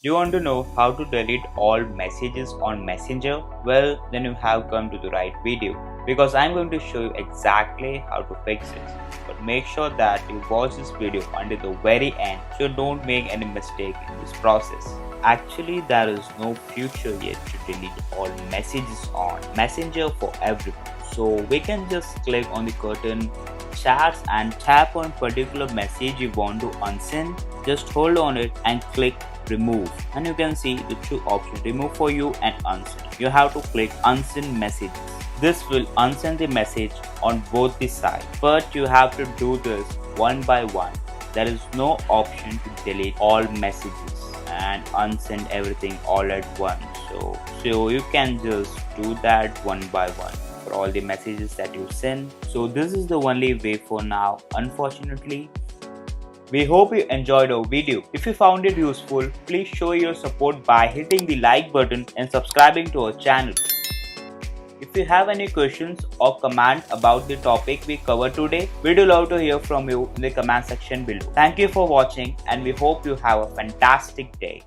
Do you want to know how to delete all messages on Messenger? Well, then you have come to the right video because I'm going to show you exactly how to fix it. But make sure that you watch this video until the very end so don't make any mistake in this process. Actually, there is no feature yet to delete all messages on Messenger for everyone. So we can just click on the curtain chats and tap on particular message you want to unsend. Just hold on it and click remove, and you can see the two options, remove for you and unsend. You have to click unsend messages. This will unsend the message on both the sides, but you have to do this one by one. There is no option to delete all messages and unsend everything all at once. So you can just do that one by one for all the messages that you send. So this is the only way for now, unfortunately. We hope you enjoyed our video. If you found it useful, please show your support by hitting the like button and subscribing to our channel. If you have any questions or comment about the topic we covered today, we'd love to hear from you in the comment section below. Thank you for watching and we hope you have a fantastic day.